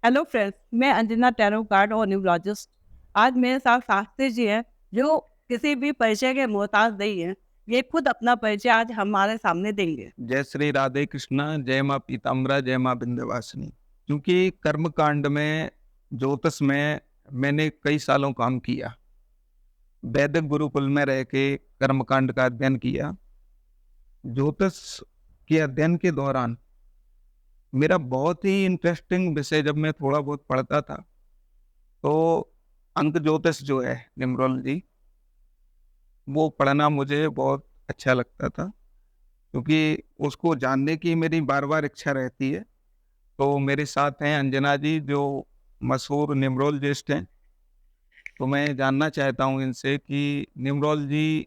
Hello friends, मैं Anjana tarot card और numerologist. आज मेरे साथ शास्त्री जी हैं, जो किसी भी परिचय के मोहताज नहीं है। ये खुद अपना परिचय आज हमारे सामने देंगे। जय श्री राधे कृष्णा, जय माँ पीताम्बरा, जय माँ विंध्यवासिनी। क्योंकि कर्म कांड में, ज्योतिष में मैंने कई सालों काम किया। वैदिक गुरुकुल में रह के कर्म कांड का अध्ययन किया। ज्योतिष के अध्ययन के दौरान मेरा बहुत ही इंटरेस्टिंग विषय, जब मैं थोड़ा बहुत पढ़ता था, तो अंक ज्योतिष जो है, न्यूमरोलॉजी, वो पढ़ना मुझे बहुत अच्छा लगता था। क्योंकि उसको जानने की मेरी बार बार इच्छा रहती है। तो मेरे साथ हैं अंजना जी, जो मशहूर न्यूमरोलॉजिस्ट हैं। तो मैं जानना चाहता हूँ इनसे कि न्यूमरोलॉजी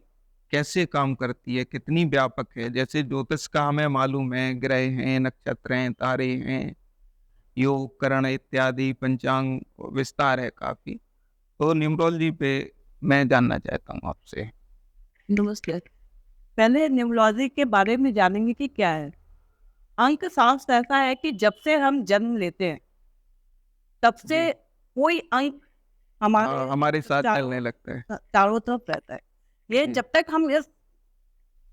कैसे काम करती है, कितनी व्यापक है। जैसे ज्योतिष का हमें मालूम है, ग्रह हैं, नक्षत्र हैं, तारे हैं, योग करण इत्यादि, पंचांग विस्तार है काफी। तो न्यूमरोलॉजी पे मैं जानना चाहता हूँ आपसे। नमस्ते। पहले न्यूमरोलॉजी के बारे में जानेंगे कि क्या है। अंक शास्त्र ऐसा है कि जब से हम जन्म लेते हैं, तब से जी। कोई अंक हाँ, हमारे हमारे साथ चलने चारों लगता है। चारों तरफ रहता है। ये जी। जब तक हम इस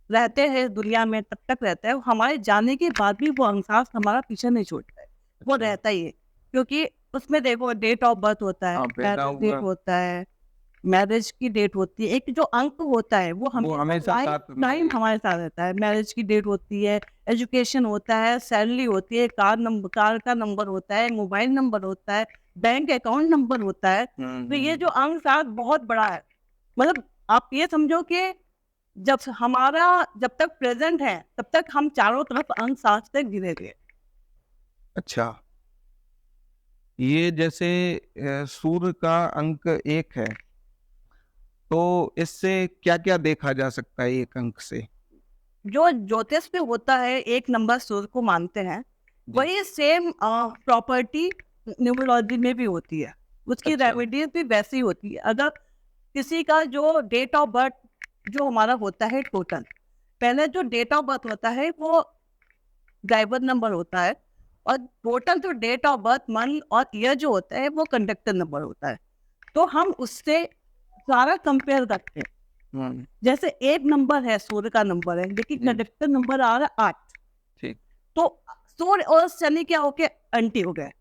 रहते हैं दुनिया में, तब तक रहता है। हमारे जाने के बाद भी वो अंशांश हमारा पीछे नहीं छोड़ता है, वो अच्छा। रहता ही है। क्योंकि उसमें देखो, डेट ऑफ बर्थ होता है, हाँ, पैदा बर्थ डेट हुआ, होता है, मैरिज की डेट होती है। एक जो अंक होता है वो वो हमेशा हमेशा लाइफ साथ में टाइम रहेगा। हमारे साथ रहता है। मैरिज की डेट होती है, एजुकेशन होता है, सैलरी होती है, कार का नंबर होता है, मोबाइल नंबर होता है, बैंक अकाउंट नंबर होता है। तो ये जो अंक साथ बहुत बड़ा है। मतलब आप ये समझो कि जब तक प्रेजेंट है, तब तक हम चारों तरफ अंक साथ से घिरे हुए हैं। अच्छा, ये जैसे सूर्य का अंक एक है, तो इससे क्या क्या देखा जा सकता है एक अंक से? जो ज्योतिष में होता है, एक नंबर सूर्य को मानते हैं, जी। वही सेम प्रॉपर्टी न्यूमरोलॉजी में भी होती है। उसकी अच्छा। रेमेडीज भी वैसी होती है। अगर किसी का जो डेट ऑफ बर्थ जो हमारा होता है टोटल, पहले जो डेट ऑफ बर्थ होता है वो ड्राइवर नंबर होता है, और टोटल जो डेट ऑफ बर्थ मंथ और ईयर जो होता है वो कंडक्टर नंबर होता है। तो हम उससे सारा कंपेयर करते हैं। हम्म। जैसे एक नंबर है, सूर्य का नंबर है, लेकिन जी। कंडक्टर नंबर आ रहा है 8। ठीक। तो सूर्य और शनि क्या हो गए? एंटी हो गए।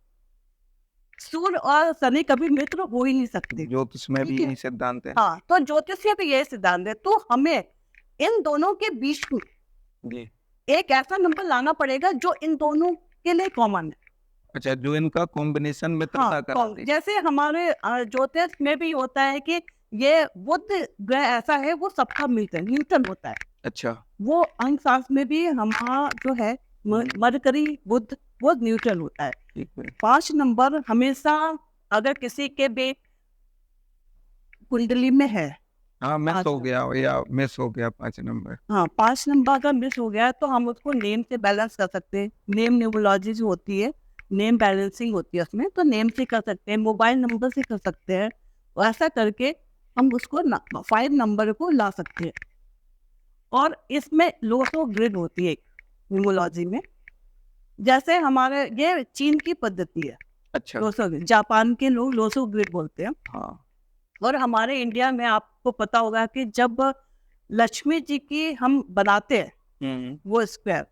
सूर्य और शनि कभी मित्र हो ही नहीं सकते। ज्योतिष में भी ठीक है। यही सिद्धांत है। हाँ, तो ज्योतिषीय भी यही सिद्धांत है। तो हमें इन दोनों के बीच में जी। एक ऐसा नंबर लाना पड़ेगा जो इन दोनों के लिए कॉमन है। अच्छा, जो इनका कॉम्बिनेशन हाँ, मित्रता करा दे। जैसे हमारे ज्योतिष में भी होता है कि ये बुध ग्रह ऐसा है, वो सबका मिलकर न्यूटन होता है। अच्छा। वो अंक शास्त्र में भी हमारा जो है मरकरी बुध, वो न्यूट्रल होता है। ठीक है। 5 नंबर हमेशा, अगर किसी के भी कुंडली में है, हाँ, मिस पांच हो नंबर गया या मिस हो गया 5 नंबर। हाँ, 5 नंबर अगर मिस हो गया तो हम उसको नेम से बैलेंस कर सकते हैं। नेम न्यूमरोलॉजी जो होती है, नेम बैलेंसिंग होती है उसमें, तो नेम से कर सकते हैं, मोबाइल नंबर से कर सकते हैं। और ऐसा करके हम उसको 5 नंबर को ला सकते हैं। और इसमें लोसो ग्रिड होती है न्यूमरोलॉजी में। जैसे हमारे ये चीन की पद्धति है। अच्छा। लोसो ग्रिड, जापान के लोग लोसो ग्रिड बोलते हैं। हाँ। और हमारे इंडिया में आपको पता होगा कि जब लक्ष्मी जी की हम बनाते हैं वो स्क्वायर,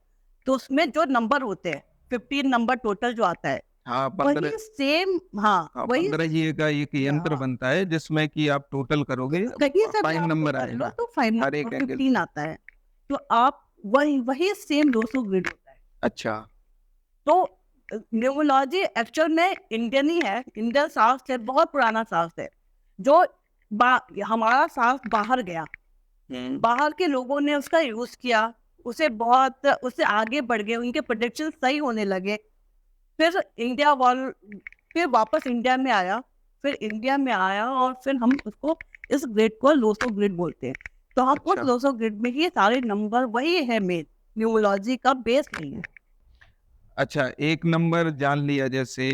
तो उसमें जो नंबर होते हैं, 15 नंबर टोटल जो आता है, हाँ, वही 15। सेम। हाँ, हाँ, वही। 15 ही का एक यंत्र हाँ, बनता है, जिसमें कि आप टोटल करोगे, कहीं से भी 5 आप नंबर कर लो आएगा तो फाइव हर एक एंगल 15 से। आता है। तो आप वही वही सेम 200 ग्रिड होता है। अच्छा। तो न्यूमरोलॉजी एक्चुअल में इंडियन ही है, इंडियन शास्त्र है, बहुत पुराना शास्त्र है। जो हमारा शास्त्र बाहर गया, बाहर के लोगों ने उसका यूज किया, उससे आगे बढ़ गए, उनके प्रोडिक्शन सही होने लगे। फिर फिर वापस इंडिया में आया, और फिर हम उसको, इस ग्रिड को लोसो ग्रिड बोलते हैं। तो हम उस अच्छा। लोसो ग्रिड में ही सारे नंबर, वही है मेन, न्यूमरोलॉजी का बेस नहीं है। अच्छा, एक नंबर जान लिया, जैसे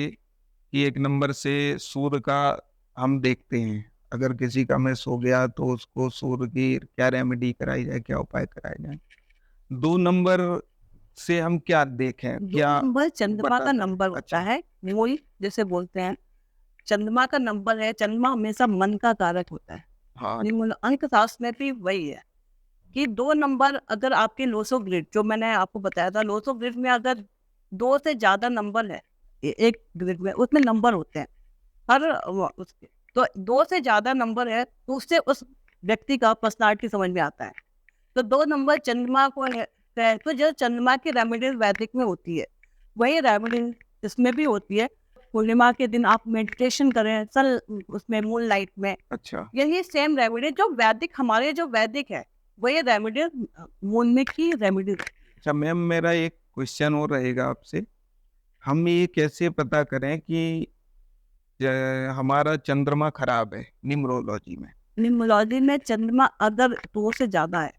कि एक नंबर से सूर्य का हम देखते हैं। अगर किसी का मिस हो गया तो उसको सूर्य की क्या रेमेडी कराई जाए, क्या उपाय कराए जाए। 2 नंबर से हम क्या देखें, दो क्या नंबर चंद्रमा बता का दें? नंबर होता अच्छा, है, मूल जैसे बोलते हैं, चंद्रमा का नंबर है। चंद्रमा हमेशा मन का कारक होता है। हाँ, अंक शास्त्र में भी वही है कि 2 नंबर अगर आपके लोसो ग्रिड, जो मैंने आपको बताया था, लोसो ग्रिड में अगर 2 से ज़्यादा नंबर है, एक ग्रिड में उसमें नंबर होते हैं हर उसके, तो 2 से ज़्यादा नंबर है तो उससे उस व्यक्ति का पर्सनालिटी समझ में आता है। तो 2 नंबर चंद्रमा को है, तो जो चंद्रमा की रेमेडीज वैदिक में होती है, वही रेमेडीज इसमें भी होती है। पूर्णिमा के दिन आप मेडिटेशन करें, सल उसमें मून लाइट में, अच्छा, यही सेम रेमेडी जो वैदिक, हमारे जो वैदिक है वही रेमेडीज मून में की रेमेडीज। अच्छा मैम, मेरा एक क्वेश्चन और रहेगा आपसे। हम ये कैसे पता करें कि हमारा चंद्रमा खराब है न्यूमरोलॉजी में? न्यूमरोलॉजी में चंद्रमा अगर 2 से ज्यादा है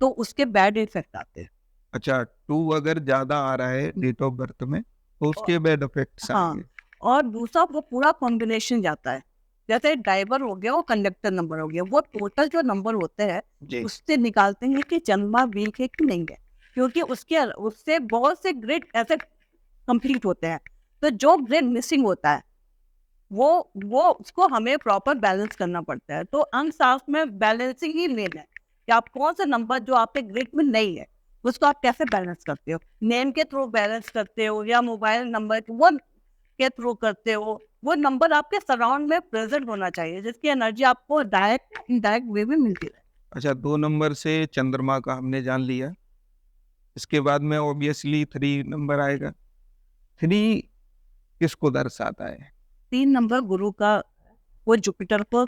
तो उसके बैड इफेक्ट आते हैं। अच्छा, 2 अगर ज्यादा आ रहा है डेट ऑफ बर्थ में तो उसके बैड इफेक्ट्स हाँ, आएंगे। और दूसरा वो पूरा कॉम्बिनेशन जाता है, जैसे ड्राइवर हो गया, वो कंडक्टर नंबर हो गया, वो टोटल जो नंबर होते हैं जी, उससे निकालते हैं कि चंद्रमा वीक है कि नहीं है, क्योंकि उससे बहुत से ग्रिड ऐसे कंप्लीट होते हैं। तो जो ग्रिड मिसिंग होता है वो उसको हमें प्रॉपर बैलेंस करना पड़ता है। तो अंक शास्त्र में बैलेंसिंग ही मेन है कि आप कौन सा नंबर जो आपके ग्रिड में नहीं है उसको आप कैसे बैलेंस करते हो, नेम के थ्रू बैलेंस करते हो या मोबाइल नंबर वो के थ्रू करते हो। वो नंबर आपके सराउंड में प्रेजेंट होना चाहिए जिसकी एनर्जी आपको डायरेक्ट इनडायरेक्ट वे में मिलती है। अच्छा 2 नंबर से चंद्रमा का हमने जान लिया। इसके बाद में ऑब्वियसली 3 नंबर आएगा। 3 किसको दर्शाता है? 3 नंबर गुरु का, वो जुपिटर को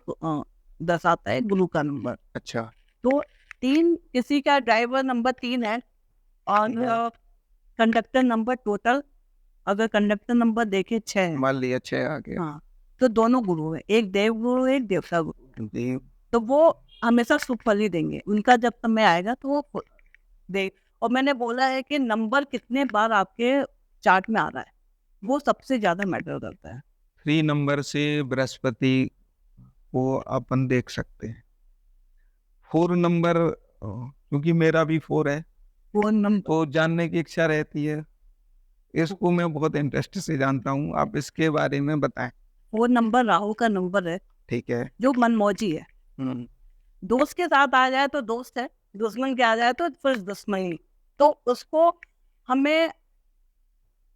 दर्शाता है, गुरु का नंबर। अच्छा, तो 3 किसी का ड्राइवर नंबर 3 है, और कंडक्टर नंबर टोटल अगर कंडक्टर नंबर देखे 6 है। मान लिया 6 आ गया। हाँ, तो दोनों गुरु है, एक देव गुरु है, एक देवता गुरु। जी, तो वो हमेशा शुभ फल ही देंगे, उनका जब समय आएगा तो वो दे। और मैंने बोला है कि नंबर कितने बार आपके चार्ट में आ रहा है वो सबसे ज्यादा मैटर करता है। 3 नंबर से बृहस्पति को अपन देख सकते हैं। 4 नंबर क्योंकि मेरा भी 4 है वो नंबर तो जानने की इच्छा रहती है। इसको मैं बहुत इंटरेस्ट से जानता हूँ, आप इसके बारे में बताएं। वो नंबर राहु का नंबर है, ठीक है। जो मनमौजी है। हम्म, दोस्त के साथ आ जाए तो दोस्त है, दुश्मन के आ जाए तो फिर दुश्मनी। तो उसको हमें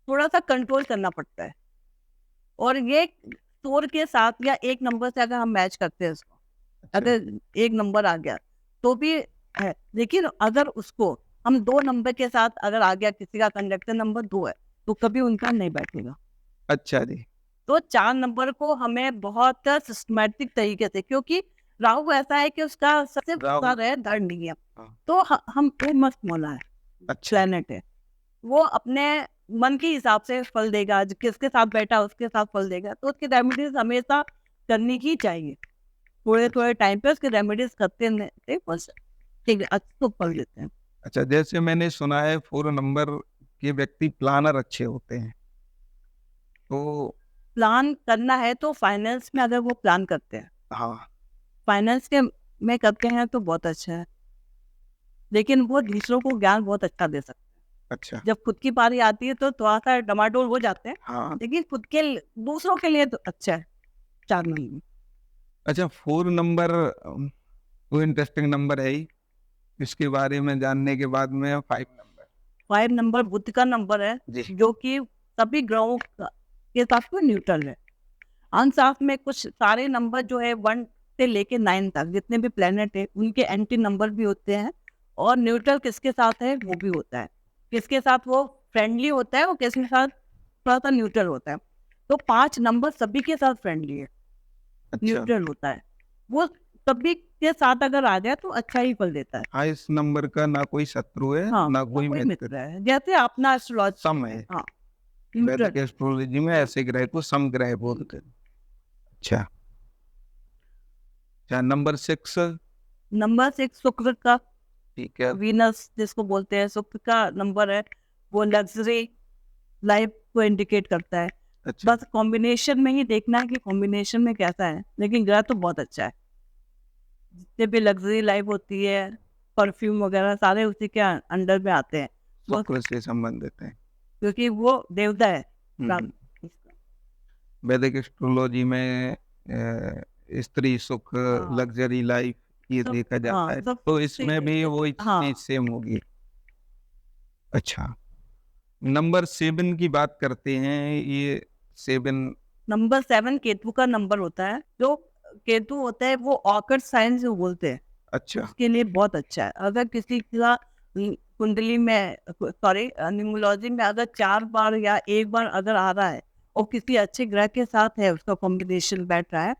थोड़ा सा कंट्रोल करना पड़ता है। और ये तोड़ के साथ या एक नंबर से अगर हम मैच करते हैं उसको, अच्छा, अगर एक नंबर आ गया तो भी है, लेकिन अगर उसको हम 2 नंबर के साथ अगर आ गया, किसी का कंडक्टर नंबर 2 है तो कभी उनका नहीं बैठेगा। अच्छा जी, तो 4 नंबर को हमें बहुत सिस्टमैटिक तरीके से, क्योंकि राहु ऐसा है कि उसका सबसे राहु, बड़ा है धर्म नियम। हाँ, तो हम वो मस्त मौला है, अच्छा, प्लेनेट है, वो अपने मन के हिसाब से फल देगा, किसके साथ बैठा उसके साथ फल देगा। तो उसकी रेमेडीज हमेशा करनी ही चाहिए, थोड़े थोड़े टाइम पे उसकी रेमेडीज करते रहते बस, ठीक है, अच्छे तो फल देते हैं। अच्छा। जैसे मैंने सुना है 4 नंबर के व्यक्ति प्लानर अच्छे होते हैं, तो प्लान करना है तो फाइनेंस में अगर वो प्लान करते हैं, हाँ, फाइनेंस के में करते हैं तो बहुत अच्छा है, लेकिन वो दूसरों को ज्ञान बहुत अच्छा दे सकते हैं। अच्छा, जब खुद की बारी आती है तो थोड़ा सा डमाडोल हो जाते हैं, हाँ, लेकिन खुद के दूसरों के लिए तो अच्छा है 4 महीने। अच्छा। 4 नंबर वो इंटरेस्टिंग नंबर है ही। इसके बारे में जानने के बाद में 5 नंबर। 5 नंबर बुध का नंबर है, जी, जो कि सभी ग्रहों के साथ में न्यूट्रल है। अंशास्त्र में कुछ सारे नंबर जो है 1 से लेके 9 तक जितने भी प्लेनेट है उनके एंटी नंबर भी होते हैं, और न्यूट्रल किसके साथ है वो भी होता है, किसके साथ वो फ्रेंडली होता है, वो किसके साथ थोड़ा सा न्यूट्रल होता है। तो 5 नंबर सभी के साथ फ्रेंडली है, अच्छा, न्यूट्रल होता है, वो सभी के साथ अगर आ जाए तो अच्छा ही फल देता है। हाँ, इस नंबर का ना कोई शत्रु है हाँ, ना कोई कोई मित्र। मित्र है, जैसे अपना एस्ट्रोलॉजी। सम है। हाँ, वैदिक न्यूट्रल। एस्ट्रोलॉजी में ऐसे ग्रह को सम ग्रह बोलते हैं। अच्छा, अच्छा। नंबर 6, नंबर 6 शुक्र का, ठीक है। वीनस जिसको बोलते हैं, शुक्र का नंबर है, वो लग्जरी लाइफ को इंडिकेट करता है। अच्छा, बस कॉम्बिनेशन में ही देखना है कि कॉम्बिनेशन में कैसा है, लेकिन ग्रह तो बहुत अच्छा है। जितने भी लग्जरी लाइफ होती है, परफ्यूम वगैरह सारे उसी के अंडर में आते हैं। वो शुक्र से संबंधित है। क्योंकि वो देवता है। हम्म। वैदिक एस्ट्रोलॉजी में स्त्री सुख, हाँ, लग्जरी लाइफ ये सब देखा जाता हाँ है, सब तो इसमें भी वही हाँ चीज सेम होगी। अच्छा, नंबर 7 की बात करते हैं। ये 7 नंबर 7 केतु का नंबर होता है। जो केतु होता है वो ऑकर्ट साइन जो बोलते हैं, अच्छा। उसके लिए बहुत अच्छा है। अगर किसी का कुंडली में, सॉरी न्यूमरोलॉजी में अगर 4 बार या 1 बार अगर आ रहा है और किसी अच्छे ग्रह के साथ है, उसका कॉम्बिनेशन बैठ रहा है,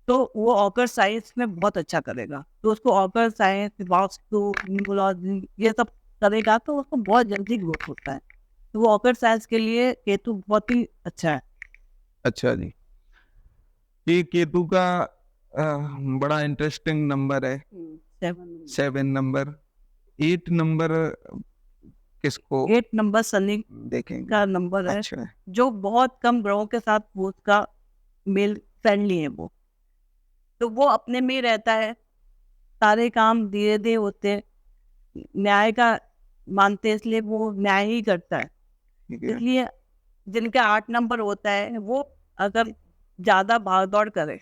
तो वो ऑकर्ट साइंस में बहुत अच्छा करेगा। तो उसको ऑकर्ट साइंस, वास्तु, न्यूमरोलॉजी ये सब करेगा तो उसको बहुत जल्दी ग्रोथ होता है। तो वो ऑकर्ट साइंस के लिए केतु बहुत ही अच्छा है। अच्छा जी, ये केतु का बड़ा इंटरेस्टिंग नंबर है 7 नंबर। 8 नंबर किसको 8 नंबर शनि देखेंगे? का नंबर है, अच्छा, जो बहुत कम ग्रहों के साथ वो उसका मेल फ्रेंडली है। वो तो वो अपने में ही रहता है, सारे काम धीरे धीरे होते हैं, न्याय का मानते हैं, इसलिए वो न्याय ही करता है। ठीक है। इसलिए जिनका 8 नंबर होता है वो अगर ज्यादा भाग दौड़ करे,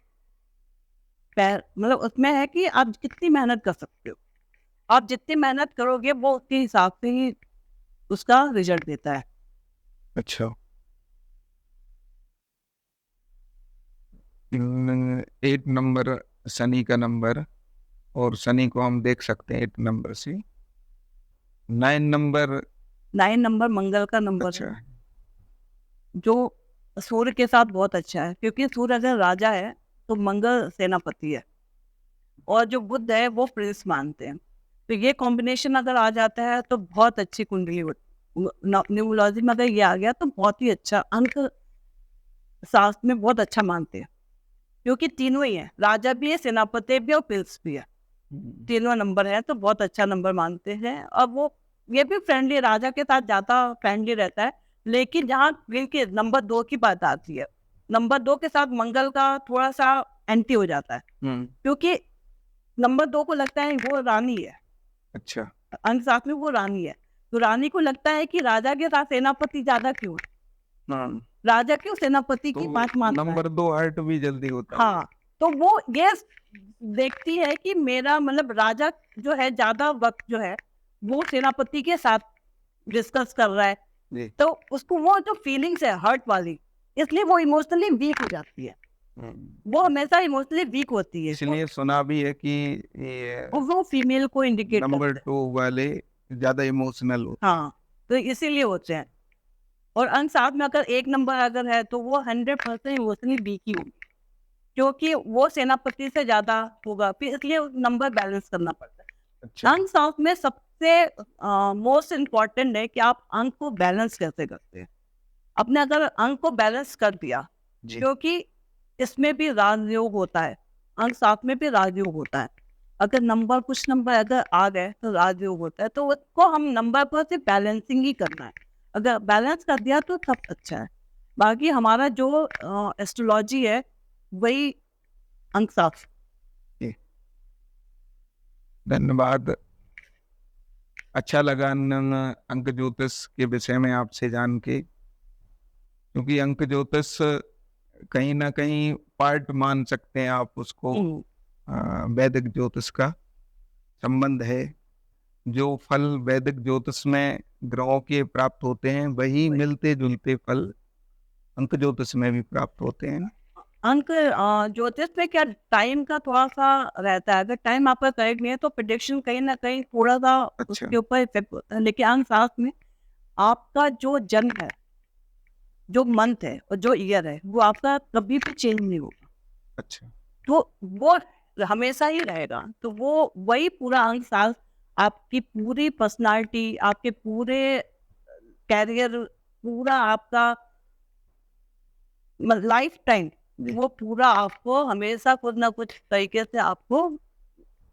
मतलब उसमें है कि आप कितनी मेहनत कर सकते हो, आप जितनी मेहनत करोगे वो उसके हिसाब से ही उसका रिजल्ट देता है। अच्छा, 8 नंबर शनि का नंबर, और शनि को हम देख सकते हैं 8 नंबर से। 9 नंबर 9 नंबर मंगल का नंबर अच्छा है, जो सूर्य के साथ बहुत अच्छा है, क्योंकि सूर्य अगर राजा है तो मंगल सेनापति है, और जो बुध है वो प्रिंस मानते हैं। तो ये कॉम्बिनेशन अगर आ जाता है तो बहुत अच्छी कुंडली होती। न्यूमरोलॉजी में अगर ये आ गया तो बहुत ही अच्छा अंक शास्त्र में बहुत अच्छा मानते हैं, क्योंकि तीनों ही है, राजा भी है, सेनापति भी है और प्रिंस भी है। तीनों नंबर है तो बहुत अच्छा नंबर मानते हैं। और वो ये भी फ्रेंडली, राजा के साथ ज्यादा फ्रेंडली रहता है। लेकिन जहाँ के नंबर 2 की बात आती है, नंबर 2 के साथ मंगल का थोड़ा सा एंटी हो जाता है, क्योंकि नंबर 2 को लगता है वो रानी है। अच्छा, अंक साथ में वो रानी है, तो रानी को लगता है कि राजा के साथ सेनापति ज्यादा क्यों है, राजा क्यों सेनापति की बात मानता है। नंबर 2 हर्ट भी जल्दी होता है। हाँ, तो वो ये देखती है कि मेरा मतलब राजा जो है ज्यादा वक्त जो है वो सेनापति के साथ डिस्कस कर रहा है, जी। तो उसको वो जो फीलिंग्स है हर्ट वाली, इसलिए वो इमोशनली वीक हो जाती है। वो हमेशा इमोशनली वीक होती है, इसलिए सुना भी है कि ये वो फीमेल को इंडिकेट नंबर करता है। 2 वाले ज्यादा इमोशनल होते हाँ, तो इसीलिए होते हैं। और अंक साथ में अगर 1 नंबर अगर है तो वो 100% इमोशनली वीक ही होगी, क्योंकि वो सेनापति से ज्यादा होगा, फिर इसलिए नंबर बैलेंस करना पड़ता है। अच्छा, अंक साथ में सबसे मोस्ट इम्पॉर्टेंट है कि आप अंक को बैलेंस कैसे करते हैं। अपने अगर अंक को बैलेंस कर दिया, जी। क्योंकि इसमें भी राजयोग होता है, अंक साथ में भी राजयोग होता है। अगर नंबर कुछ नंबर अगर आ गए तो राजयोग होता है, तो उसको हम नंबर पर से बैलेंसिंग ही करना है। अगर बैलेंस कर दिया तो सब अच्छा है। बाकी हमारा जो एस्ट्रोलॉजी है वही अंक साथ। जी, धन्यवाद। अच्छा लगा अंक ज्योतिष के विषय में आपसे जान के, क्योंकि अंक ज्योतिष कहीं ना कहीं पार्ट मान सकते हैं आप उसको। वैदिक ज्योतिष का संबंध है। जो फल वैदिक ज्योतिष में ग्रहों के प्राप्त होते हैं वही मिलते जुलते फल अंक ज्योतिष में भी प्राप्त होते हैं। अंक ज्योतिष में क्या टाइम का थोड़ा सा रहता है, अगर टाइम आपका करेक्ट नहीं है तो प्रिडिक्शन कहीं ना कहीं थोड़ा सा अच्छा, उसके ऊपर इफेक्ट होता है। लेकिन अंक साथ में आपका जो जन्म है, जो मंथ है और जो ईयर है, वो आपका कभी भी चेंज नहीं होगा। अच्छा, तो वो हमेशा ही रहेगा। तो वो वही पूरा अंक साथ आपकी पूरी पर्सनालिटी, आपके पूरे कैरियर, पूरा आपका लाइफ टाइम, जी। वो पूरा आपको हमेशा कुछ ना कुछ तरीके से आपको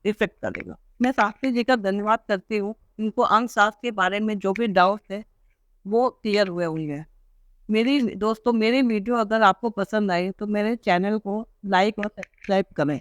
इफेक्ट करेगा। मैं शास्त्री जी का धन्यवाद करती हूँ, इनको अंक शास्त्र के बारे में जो भी डाउट है वो क्लियर हुए होंगे। मेरी दोस्तों, मेरी वीडियो अगर आपको पसंद आई तो मेरे चैनल को लाइक और सब्सक्राइब करें।